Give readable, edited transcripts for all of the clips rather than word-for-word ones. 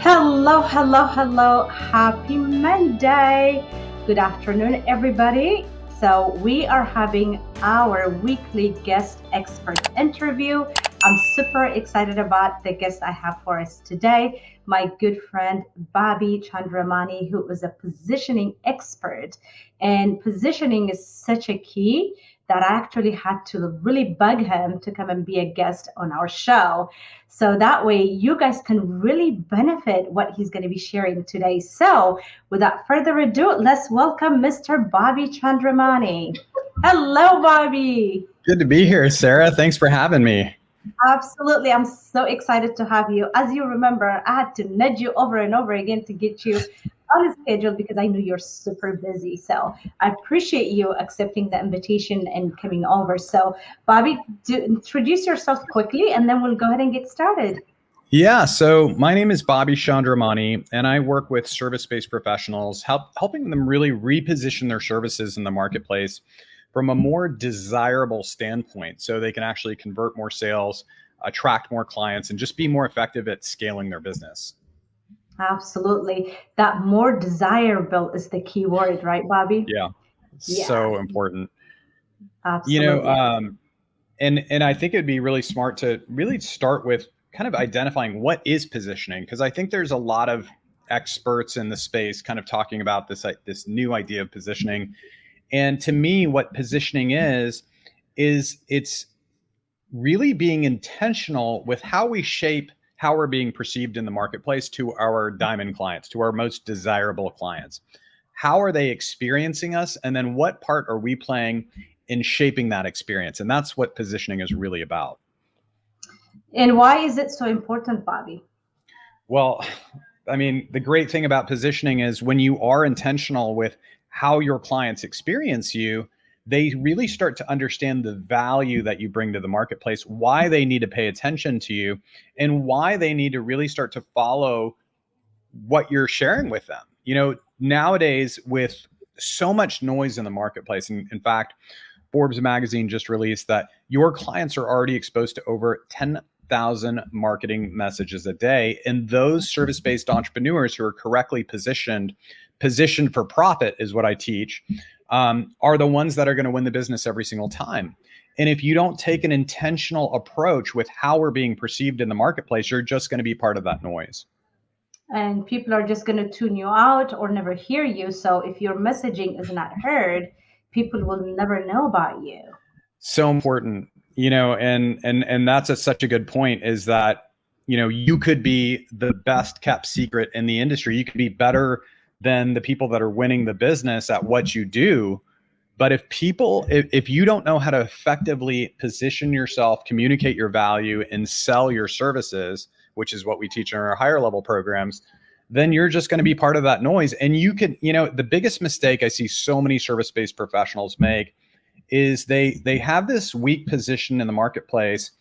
Hello, hello, hello. Happy Monday. Good afternoon, everybody. So, we are having our weekly guest expert interview. I'm super excited about the guest I have for us today, my good friend Bobby Chandiramani, who is a positioning expert. And positioning is such a key that I actually had to really bug him to come and be a guest on our show. So that way you guys can really benefit what he's going to be sharing today. So without further ado, let's welcome Mr. Bobby Chandramani. Hello, Bobby. Good to be here, Sarah. Thanks for having me. Absolutely. I'm so excited to have you. As you remember, I had to nudge you over and over again to get you on a schedule because I knew you're super busy. So I appreciate you accepting the invitation and coming over. So, Bobby, introduce yourself quickly and then we'll go ahead and get started. Yeah, so my name is Bobby Chandiramani, and I work with service-based professionals, helping them really reposition their services in the marketplace from a more desirable standpoint so they can actually convert more sales, attract more clients, and just be more effective at scaling their business. Absolutely. That more desirable is the key word, right, Bobby? Yeah, it's Yeah, so important. You know, absolutely. um, and I think it'd be really smart to really start with kind of identifying what is positioning, because I think there's a lot of experts in the space kind of talking about this new idea of positioning. And to me, what positioning is it's really being intentional with how we shape how we're being perceived in the marketplace to our diamond clients, to our most desirable clients. How are they experiencing us? And then what part are we playing in shaping that experience? And that's what positioning is really about. And why is it so important, Bobby? Well, I mean, the great thing about positioning is when you are intentional with how your clients experience you, they really start to understand the value that you bring to the marketplace, why they need to pay attention to you, and why they need to really start to follow what you're sharing with them. Nowadays, with so much noise in the marketplace, and in fact, Forbes magazine just released that your clients are already exposed to over 10,000 marketing messages a day. And those service-based entrepreneurs who are correctly positioned for profit is what I teach, are the ones that are going to win the business every single time. And if you don't take an intentional approach with how we're being perceived in the marketplace, you're just going to be part of that noise. And people are just going to tune you out or never hear you. So if your messaging is not heard, people will never know about you. So important, and that's such a good point, is that you could be the best kept secret in the industry. You could be better than the people that are winning the business at what you do. But if you don't know how to effectively position yourself, communicate your value, and sell your services, which is what we teach in our higher level programs, then you're just going to be part of that noise. And the biggest mistake I see so many service-based professionals make is they have this weak position in the marketplace.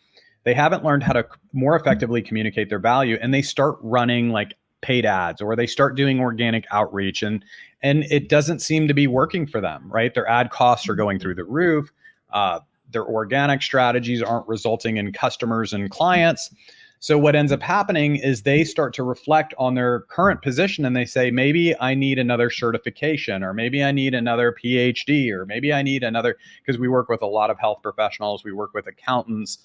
They haven't learned how to more effectively communicate their value, and they start running like paid ads, or they start doing organic outreach, and it doesn't seem to be working for them, right? Their ad costs are going through the roof. Their organic strategies aren't resulting in customers and clients. So what ends up happening is they start to reflect on their current position, and they say, maybe I need another certification, or maybe I need another PhD, or maybe I need another, because we work with a lot of health professionals, we work with accountants,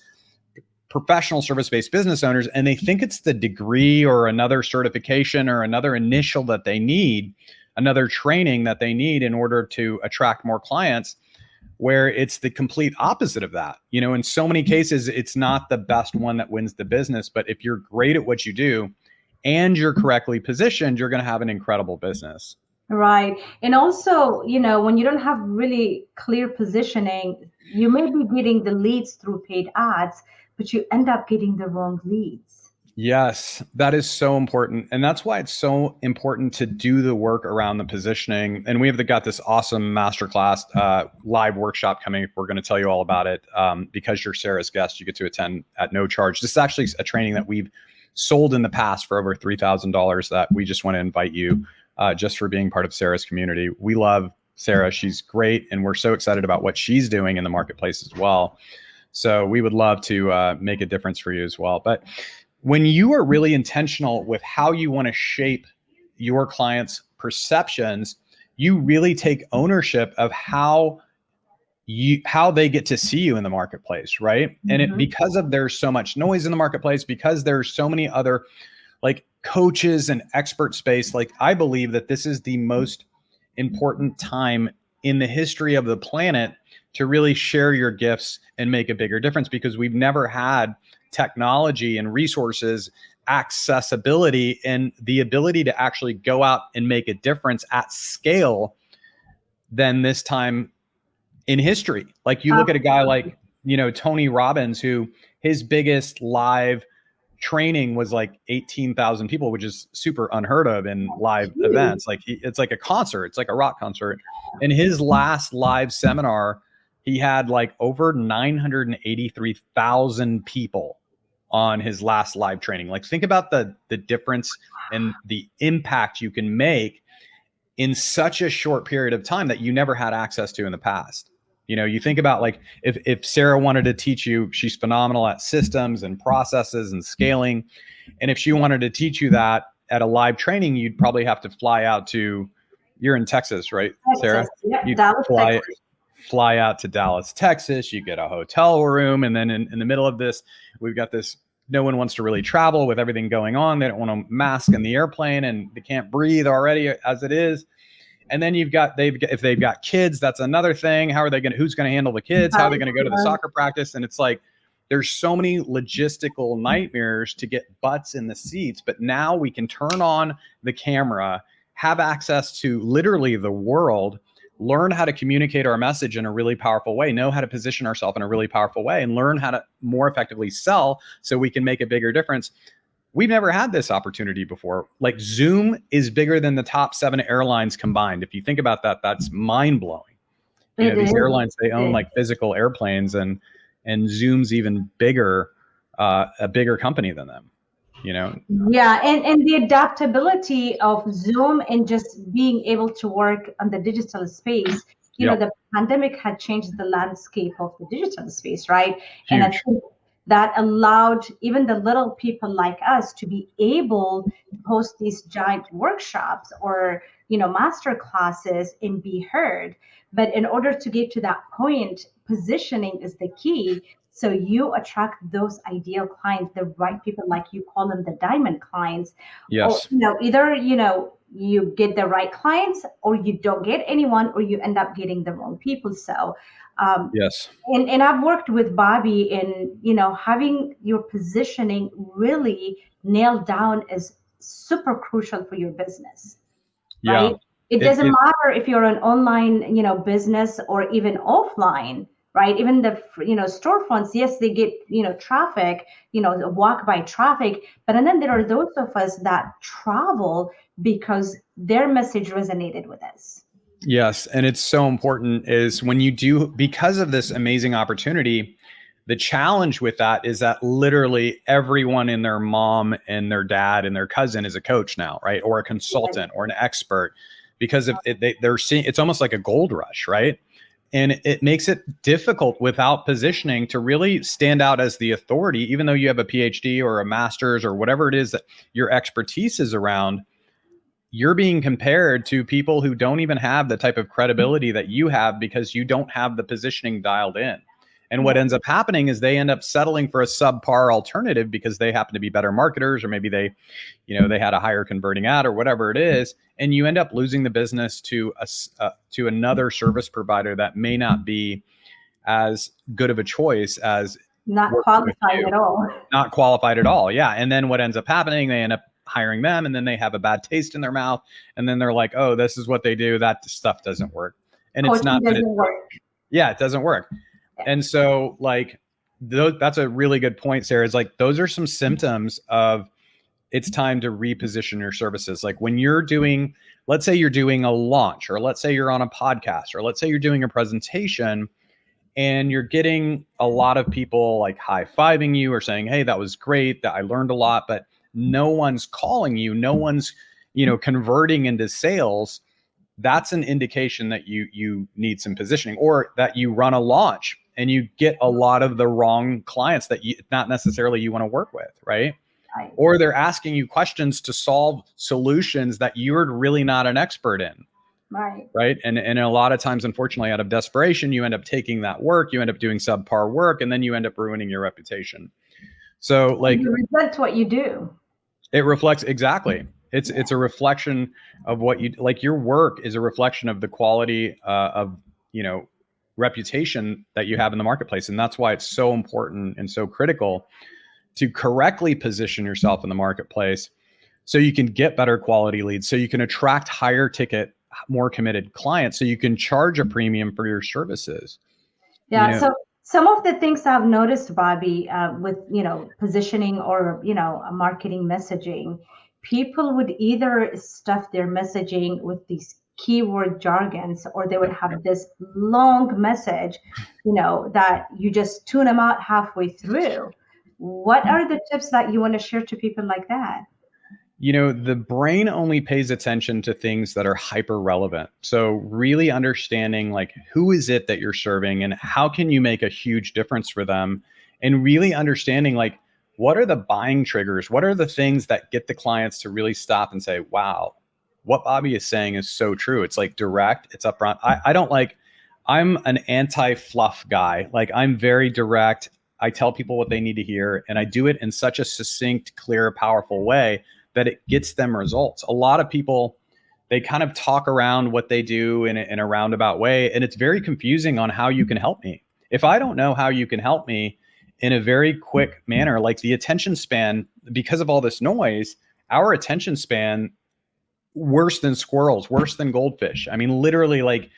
professional service-based business owners, and they think it's the degree or another certification or another initial that they need, another training that they need in order to attract more clients, where it's the complete opposite of that. In so many cases, it's not the best one that wins the business, but if you're great at what you do and you're correctly positioned, you're going to have an incredible business. Right. And also, when you don't have really clear positioning, you may be getting the leads through paid ads, but you end up getting the wrong leads. Yes, that is so important. And that's why it's so important to do the work around the positioning. And we've got this awesome masterclass live workshop coming. We're going to tell you all about it. Because you're Sarah's guest, you get to attend at no charge. This is actually a training that we've sold in the past for over $3,000 that we just want to invite you just for being part of Sarah's community. We love Sarah. She's great. And we're so excited about what she's doing in the marketplace as well. So we would love to make a difference for you as well. But when you are really intentional with how you want to shape your clients' perceptions, you really take ownership of how they get to see you in the marketplace, right? And it, because of there's so much noise in the marketplace, because there's so many other like coaches and expert space, like I believe that this is the most important time in the history of the planet to really share your gifts and make a bigger difference, because we've never had technology and resources, accessibility, and the ability to actually go out and make a difference at scale than this time in history. Like you look at a guy like, Tony Robbins, who his biggest live training was like 18,000 people, which is super unheard of in live events. Like it's like a concert, it's like a rock concert. And his last live seminar, he had like over 983,000 people on his last live training. Like think about the difference and the impact you can make in such a short period of time that you never had access to in the past. You think about like if Sarah wanted to teach you, she's phenomenal at systems and processes and scaling. And if she wanted to teach you that at a live training, you'd probably have to fly out to, you're in Texas, right, Sarah? Yep, You'd Dallas, Texas. fly out to Dallas, Texas. You get a hotel room. And then in the middle of this, we've got this, no one wants to really travel with everything going on. They don't want to mask in the airplane and they can't breathe already as it is. And then if they've got kids, that's another thing. Who's going to handle the kids? How are they going to go to the soccer practice? And it's like, there's so many logistical nightmares to get butts in the seats. But now we can turn on the camera, have access to literally the world, learn how to communicate our message in a really powerful way, know how to position ourselves in a really powerful way, and learn how to more effectively sell so we can make a bigger difference. We've never had this opportunity before. Like Zoom is bigger than the top 7 airlines combined. If you think about that, that's mind blowing. These airlines, they own like physical airplanes, and Zoom's even bigger, a bigger company than them. Yeah, and the adaptability of Zoom and just being able to work on the digital space. The pandemic had changed the landscape of the digital space, right? Huge. And I think that allowed even the little people like us to be able to host these giant workshops or master classes and be heard. But in order to get to that point, positioning is the key. So you attract those ideal clients, the right people, like you call them, the diamond clients. Yes. Or, either you get the right clients, or you don't get anyone, or you end up getting the wrong people. So yes. And I've worked with Bobby in, having your positioning really nailed down is super crucial for your business, right? It doesn't matter if you're an online, business or even offline, right? Even the, storefronts, yes, they get, traffic, walk by traffic, but and then there are those of us that travel because their message resonated with us. Yes. And it's so important is when you do, because of this amazing opportunity, the challenge with that is that literally everyone and their mom and their dad and their cousin is a coach now, right? Or a consultant or an expert, because of it, they're seeing, it's almost like a gold rush, right? And it makes it difficult without positioning to really stand out as the authority, even though you have a PhD or a master's or whatever it is that your expertise is around. You're being compared to people who don't even have the type of credibility that you have because you don't have the positioning dialed in. And what ends up happening is they end up settling for a subpar alternative because they happen to be better marketers, or maybe they had a higher converting ad or whatever it is. And you end up losing the business to another service provider that may not be as good of a choice as not qualified at all. Not qualified at all. Yeah. And then what ends up happening, they end up hiring them, and then they have a bad taste in their mouth, and then they're like, oh, this is what they do, that stuff doesn't work. And Coaching it's not that doesn't work. Yeah, it doesn't work. And so like that's a really good point, Sarah. Is like those are some symptoms of it's time to reposition your services. Like when you're doing, let's say you're doing a launch, or let's say you're on a podcast, or let's say you're doing a presentation, and you're getting a lot of people like high-fiving you or saying, hey, that was great, that I learned a lot, but no one's calling you, no one's, converting into sales. That's an indication that you need some positioning, or that you run a launch and you get a lot of the wrong clients that not necessarily you want to work with, right? Right. or they're asking you questions to solve solutions that you're really not an expert in. Right. Right. And a lot of times, unfortunately, out of desperation, you end up taking that work, you end up doing subpar work, and then you end up ruining your reputation. So like, You resent what you do. it reflects exactly. It's a reflection of what you like. Your work is a reflection of the quality of, you know, reputation that you have in the marketplace. And that's why it's so important and so critical to correctly position yourself in the marketplace so you can get better quality leads, so you can attract higher ticket, more committed clients, so you can charge a premium for your services. Yeah. You know, So some of the things I've noticed, Bobby, with positioning or a marketing messaging, people would either stuff their messaging with these keyword jargons, or they would have this long message, that you just tune them out halfway through. What are the tips that you want to share to people like that? you know, the brain only pays attention to things that are hyper relevant. So really understanding like who is it that you're serving and how can you make a huge difference for them, and really understanding like what are the buying triggers, what are the things that get the clients to really stop and say, wow, what Bobby is saying is so true. It's like direct, it's upfront. I don't like, I'm an anti-fluff guy. Like I'm very direct. I tell people what they need to hear, and I do it in such a succinct, clear, powerful way that it gets them results. A lot of people, they kind of talk around what they do in a roundabout way, and it's very confusing on how you can help me. If I don't know how you can help me in a very quick manner, like the attention span, because of all this noise, our attention span, worse than squirrels, worse than goldfish. I mean, literally, like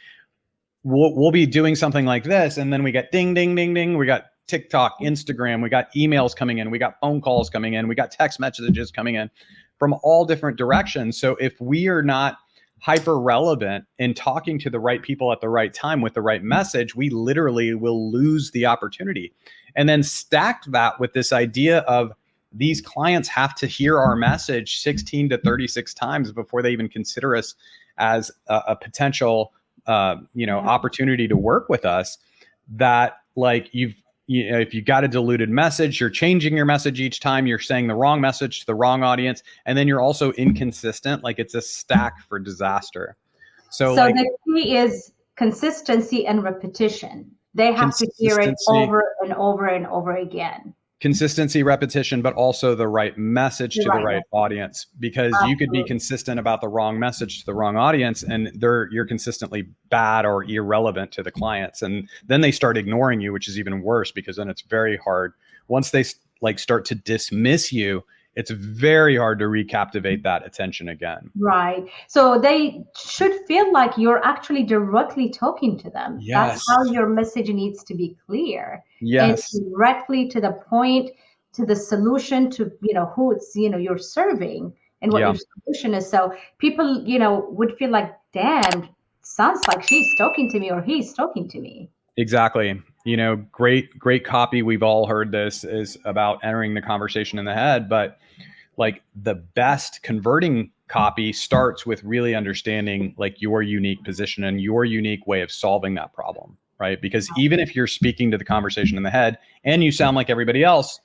we'll be doing something like this, and then we get ding, ding, ding, ding. We got TikTok, Instagram, we got emails coming in, we got phone calls coming in, we got text messages coming in from all different directions. So if we are not hyper relevant in talking to the right people at the right time with the right message, we literally will lose the opportunity. And then stack that with this idea of these clients have to hear our message 16 to 36 times before they even consider us as a potential opportunity to work with us. That like if you got a diluted message, you're changing your message each time, you're saying the wrong message to the wrong audience, and then you're also inconsistent. Like it's a stack for disaster. So like the key is consistency and repetition. They have to hear it over and over and over again. Consistency, repetition, but also the right message to the right audience, because you could be consistent about the wrong message to the wrong audience, and you're consistently bad or irrelevant to the clients, and then they start ignoring you, which is even worse, because then it's very hard once they like start to dismiss you. It's very hard to recaptivate that attention again. Right. So they should feel like you're actually directly talking to them. Yes. That's how your message needs to be clear. Yes. And directly to the point, to the solution, to who it's you're serving and what your solution is. So people would feel like, damn, sounds like she's talking to me or he's talking to me. Exactly. Great copy. We've all heard this is about entering the conversation in the head, but like the best converting copy starts with really understanding like your unique position and your unique way of solving that problem, right? Because even if you're speaking to the conversation in the head and you sound like everybody else,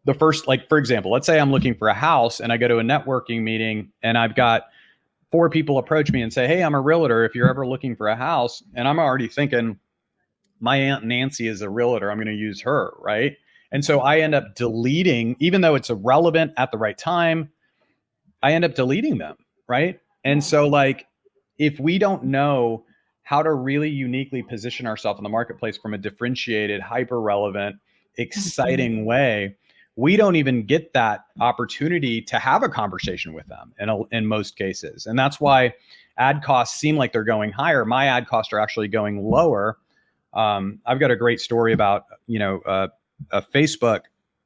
the first, like, for example, let's say I'm looking for a house and I go to a networking meeting and I've got 4 people approach me and say, hey, I'm a realtor, if you're ever looking for a house. And I'm already thinking, my Aunt Nancy is a realtor, I'm going to use her, right? And so I end up deleting, even though it's irrelevant at the right time, I end up deleting them, right? And so like, if we don't know how to really uniquely position ourselves in the marketplace from a differentiated, hyper relevant, exciting way, we don't even get that opportunity to have a conversation with them in most cases. And that's why ad costs seem like they're going higher. My ad costs are actually going lower. I've got a great story about, a Facebook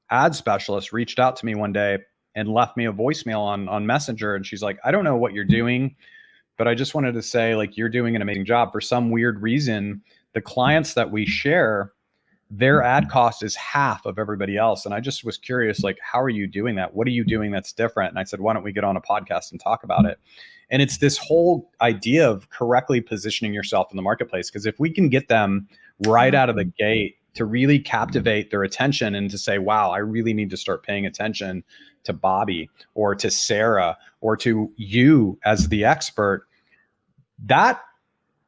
ad specialist reached out to me one day and left me a voicemail on Messenger. And she's like, I don't know what you're doing, but I just wanted to say, like, you're doing an amazing job. For some weird reason, the clients that we share, their ad cost is half of everybody else. And I just was curious, like, how are you doing that? What are you doing that's different? And I said, why don't we get on a podcast and talk about it? And it's this whole idea of correctly positioning yourself in the marketplace. Because if we can get them right out of the gate to really captivate their attention and to say, wow, I really need to start paying attention to Bobby or to Sarah or to you as the expert, that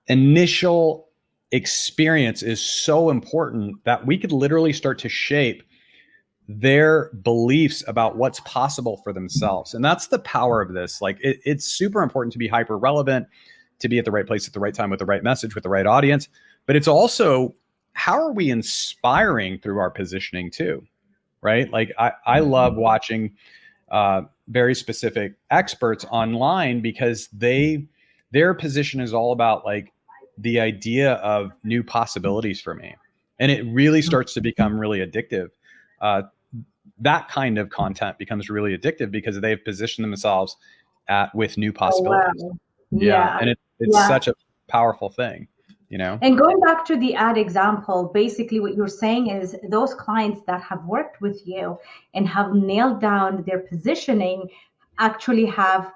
initial experience is so important that we could literally start to shape their beliefs about what's possible for themselves. And that's the power of this. Like it's super important to be hyper relevant, to be at the right place at the right time with the right message, with the right audience. But it's also, how are we inspiring through our positioning too? Right? Like I love watching very specific experts online because their position is all about like the idea of new possibilities for me. And it really starts to become really addictive. That kind of content becomes really addictive because they've positioned themselves with new Oh, possibilities. wow. Yeah. Yeah. And it's Yeah. such a powerful thing, you know? And going back to the ad example, basically what you're saying is those clients that have worked with you and have nailed down their positioning actually have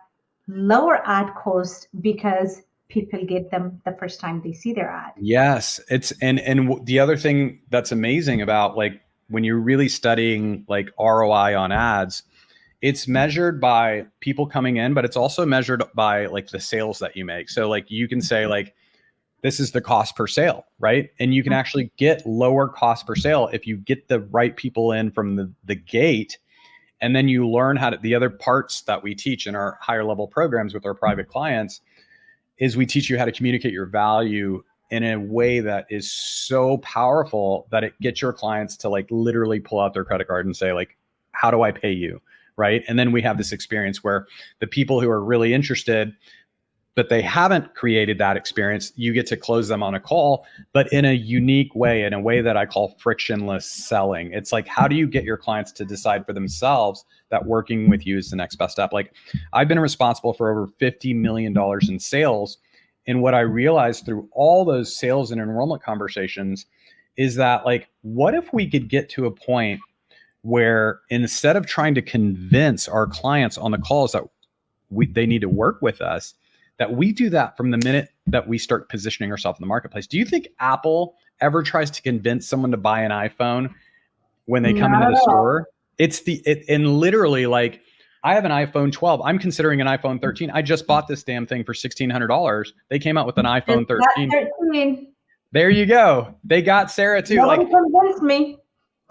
lower ad cost because people get them the first time they see their ad. Yes, it's and the other thing that's amazing about like when you're really studying like ROI on ads, it's measured by people coming in, but it's also measured by like the sales that you make. So like you can say like this is the cost per sale, right? And you can actually get lower cost per sale if you get the right people in from the gate. And then you learn how to, the other parts that we teach in our higher level programs with our private clients is we teach you how to communicate your value in a way that is so powerful that it gets your clients to like literally pull out their credit card and say like, how do I pay you? Right. And then we have this experience where the people who are really interested, but they haven't created that experience, you get to close them on a call, but in a unique way, in a way that I call frictionless selling. It's like, how do you get your clients to decide for themselves that working with you is the next best step? Like I've been responsible for over $50 million in sales. And what I realized through all those sales and enrollment conversations is that like, what if we could get to a point where instead of trying to convince our clients on the calls that they need to work with us, that we do that from the minute that we start positioning ourselves in the marketplace. Do you think Apple ever tries to convince someone to buy an iPhone when they come Not into at the all. store? And literally like I have an iPhone 12. I'm considering an iPhone 13. I just bought this damn thing for $1,600. They came out with an Just iPhone that 13. 13. There you go. They got Sarah too. Nobody Like, convinced me.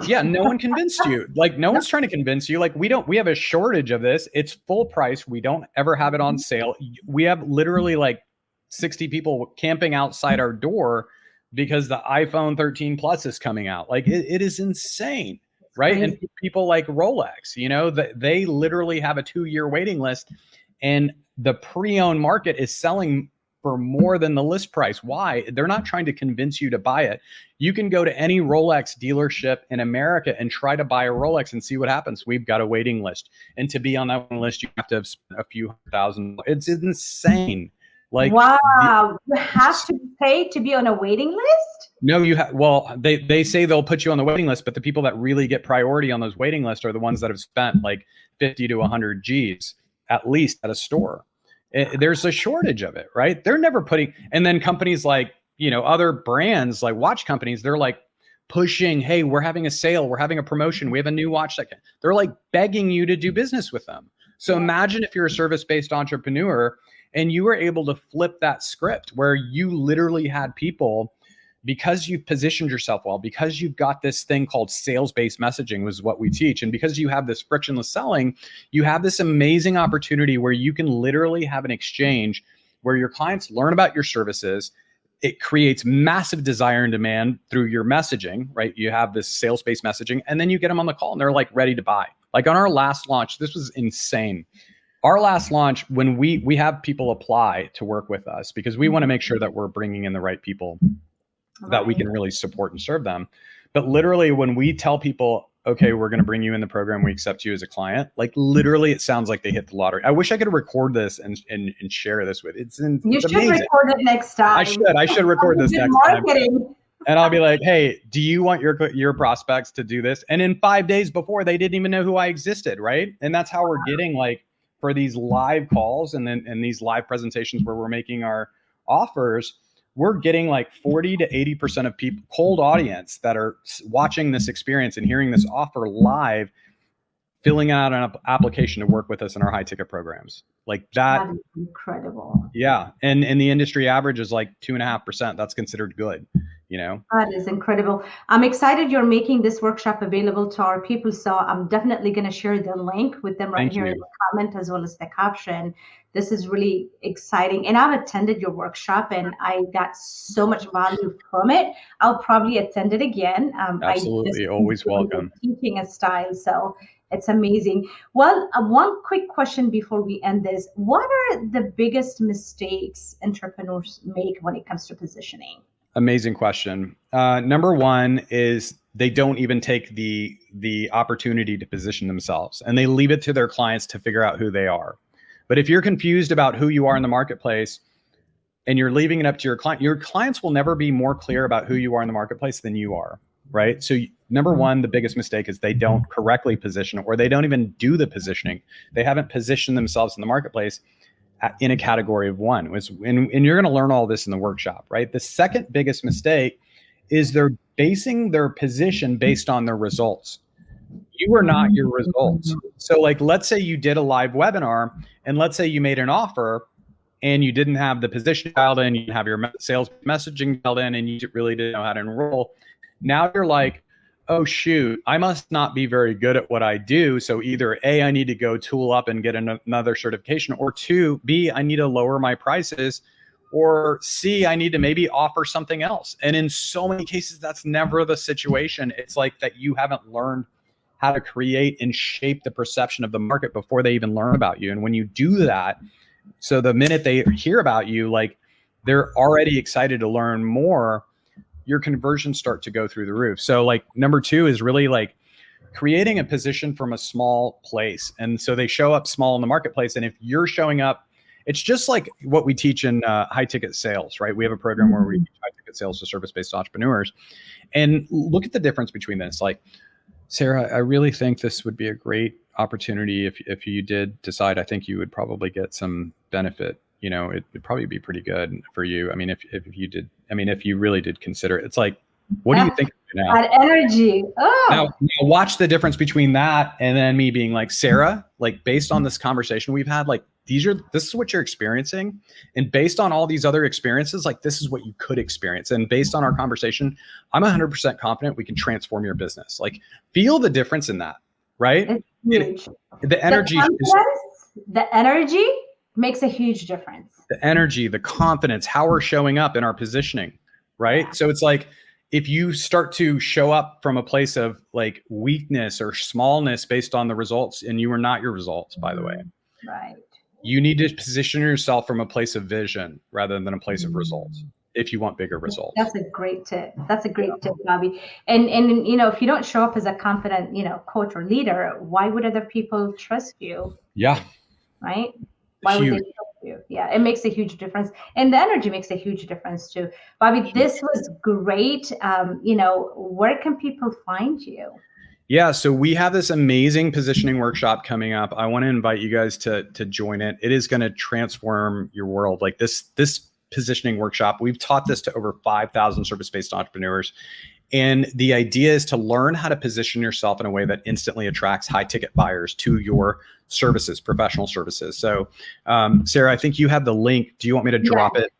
yeah, no one convinced you. Like, no No. one's trying to convince you. Like, we have a shortage of this. It's full price. We don't ever have it on sale. We have literally like 60 people camping outside our door because the iPhone 13 Plus is coming out. Like, it is insane, It's right? And crazy. people like Rolex, you know, that they literally have a 2-year waiting list, and the pre-owned market is selling for more than the list price. Why? They're not trying to convince you to buy it. You can go to any Rolex dealership in America and try to buy a Rolex and see what happens. We've got a waiting list. And to be on that list, you have to have spent a few $100,000. It's insane. Like, Wow. You have to pay to be on a waiting list? no, you have, well, they say they'll put you on the waiting list, but the people that really get priority on those waiting lists are the ones that have spent like 50 to 100 G's at least at a store. There's a shortage of it, right? They're never putting, and then companies like, you know, other brands like watch companies, they're like pushing, hey, we're having a sale, we're having a promotion, we have a new watch that they're like begging you to do business with them. So imagine if you're a service-based entrepreneur and you were able to flip that script where you literally had people, because you've positioned yourself well, because you've got this thing called sales-based messaging, was what we teach, and because you have this frictionless selling, you have this amazing opportunity where you can literally have an exchange where your clients learn about your services. It creates massive desire and demand through your messaging, right? You have this sales-based messaging, and then you get them on the call and they're like ready to buy. Like on our last launch, this was insane. Our last launch, when we have people apply to work with us because we want to make sure that we're bringing in the right people that we can really support and serve them. But literally when we tell people, okay, we're going to bring you in the program, we accept you as a client, like literally it sounds like they hit the lottery. I wish I could record this and share this with it's You should amazing. record it next time. I should record this next time. Marketing. And I'll be like, hey, do you want your prospects to do this? And in 5 days before, they didn't even know who I existed, right? And that's how we're getting like for these live calls and these live presentations where we're making our offers, we're getting like 40 to 80% of people, cold audience that are watching this experience and hearing this offer live, filling out an application to work with us in our high ticket programs. Like that. That is incredible. Yeah. And the industry average is like 2.5%. That's considered good, you know? That is incredible. I'm excited you're making this workshop available to our people. So I'm definitely going to share the link with them right Thank here in you. the comment as well as the caption. This is really exciting. And I've attended your workshop and I got so much value from it. I'll probably attend it again. I just Absolutely. Always enjoy the welcome. teaching style. So it's amazing. Well, one quick question before we end this. What are the biggest mistakes entrepreneurs make when it comes to positioning? Amazing question. Number one is they don't even take the opportunity to position themselves, and they leave it to their clients to figure out who they are. But if you're confused about who you are in the marketplace and you're leaving it up to your clients will never be more clear about who you are in the marketplace than you are, right? So number one, the biggest mistake is they don't correctly position, or they don't even do the positioning. They haven't positioned themselves in the marketplace in a category of one. And you're going to learn all this in the workshop, right? The second biggest mistake is they're basing their position based on their results. You are not your results. So like, let's say you did a live webinar and let's say you made an offer and you didn't have the position dialed in, you didn't have your sales messaging dialed in, and you really didn't know how to enroll. Now you're like, oh shoot, I must not be very good at what I do. So either A, I need to go tool up and get another certification, or two, B, I need to lower my prices, or C, I need to maybe offer something else. And in so many cases, that's never the situation. It's like that you haven't learned how to create and shape the perception of the market before they even learn about you. And when you do that, so the minute they hear about you, like they're already excited to learn more, your conversions start to go through the roof. So like number two is really like creating a position from a small place. And so they show up small in the marketplace. And if you're showing up, it's just like what we teach in high ticket sales, right? We have a program where we teach high ticket sales to service-based entrepreneurs. And look at the difference between this. Like, Sarah, I really think this would be a great opportunity if you did decide. I think you would probably get some benefit. You know, it'd probably be pretty good for you. I mean, if you did, I mean, if you really did consider it, it's like, what do you think now? That energy. Oh. Now watch the difference between that and then me being like, Sarah, like based on this conversation we've had, like this is what you're experiencing. And based on all these other experiences, like this is what you could experience. And based on our conversation, I'm 100% confident we can transform your business. Like feel the difference in that, right? It's huge. The energy the energy makes a huge difference. The energy, the confidence, how we're showing up in our positioning, right? Yeah. So it's like, if you start to show up from a place of like weakness or smallness based on the results, and you are not your results, by the way, right? You need to position yourself from a place of vision rather than a place of results if you want bigger results. That's a great tip. That's a great tip, Bobby. And you know, if you don't show up as a confident, you know, coach or leader, why would other people trust you? Yeah. Right? Why would they trust you? Yeah, it makes a huge difference. And the energy makes a huge difference too. Bobby, this was great. You know, where can people find you? Yeah, so we have this amazing positioning workshop coming up. I want to invite you guys to join it. It is going to transform your world. Like this positioning workshop, we've taught this to over 5,000 service-based entrepreneurs. And the idea is to learn how to position yourself in a way that instantly attracts high ticket buyers to your services, professional services. So Sarah, I think you have the link. Do you want me to drop it?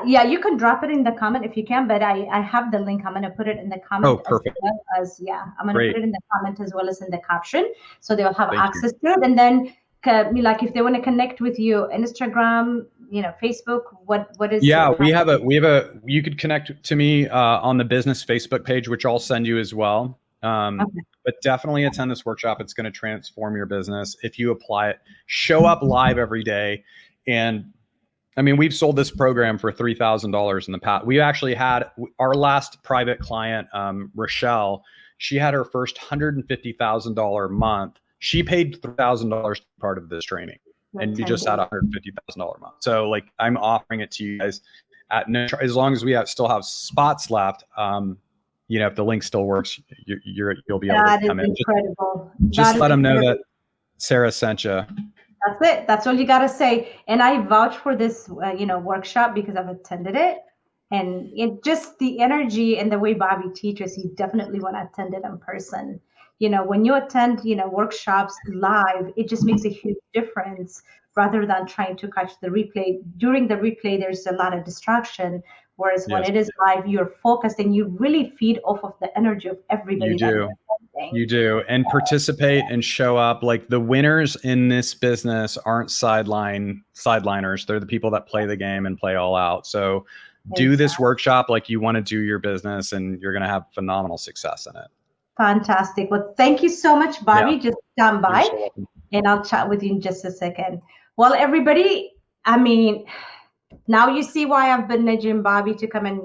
Yeah, you can drop it in the comment if you can, but I have the link. I'm going to put it in the comment. Oh, perfect. I'm going to put it in the comment as well as in the caption, so they'll have access to it. And then, like, if they want to connect with you, Instagram, you know, Facebook, what is? Yeah, we have a. You could connect to me on the business Facebook page, which I'll send you as well. Okay. But definitely attend this workshop. It's going to transform your business if you apply it. Show up live every day, and I mean, we've sold this program for $3,000 in the past. We actually had our last private client, Rochelle. She had her first $150,000 month. She paid $3,000 part of this training, and you just had $150,000 a month. So, like, I'm offering it to you guys at no, as long as we still have spots left. You know, if the link still works, you'll be able to come in. Incredible. Just let them know that Sarah sent you. That's it. That's all you got to say. And I vouch for this, you know, workshop because I've attended it. And it just the energy and the way Bobby teaches, you definitely want to attend it in person. when you attend, workshops live, it just makes a huge difference rather than trying to catch the replay. During the replay, there's a lot of distraction. Whereas when Yes, it is live, you're focused and you really feed off of the energy of you everybody that is do. attending. You do. And participate and show up. Like the winners in this business aren't sideliners. They're the people that play the game and play all out. So do this Exactly. workshop like you want to do your business, and you're going to have phenomenal success in it. Fantastic. Well, thank you so much, Yeah, Bobby. Just stand you're by so welcome. and I'll chat with you in just a second. Well, everybody, I mean, now you see why I've been nudging Bobby to come and,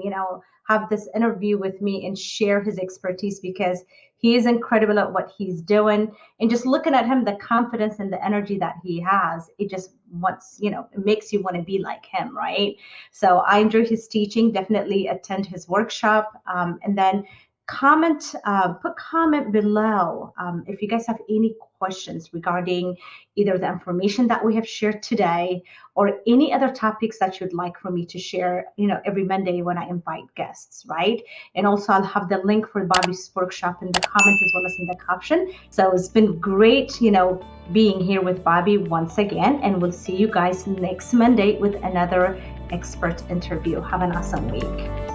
have this interview with me and share his expertise, because he is incredible at what he's doing. And just looking at him, the confidence and the energy that he has, it just it makes you want to be like him, right? So I enjoy his teaching. Definitely attend his workshop. And then put comment below if you guys have any questions regarding either the information that we have shared today or any other topics that you'd like for me to share, every Monday when I invite guests, right? And also I'll have the link for Bobby's workshop in the comment as well as in the caption. So it's been great, being here with Bobby once again, and we'll see you guys next Monday with another expert interview. Have an awesome week.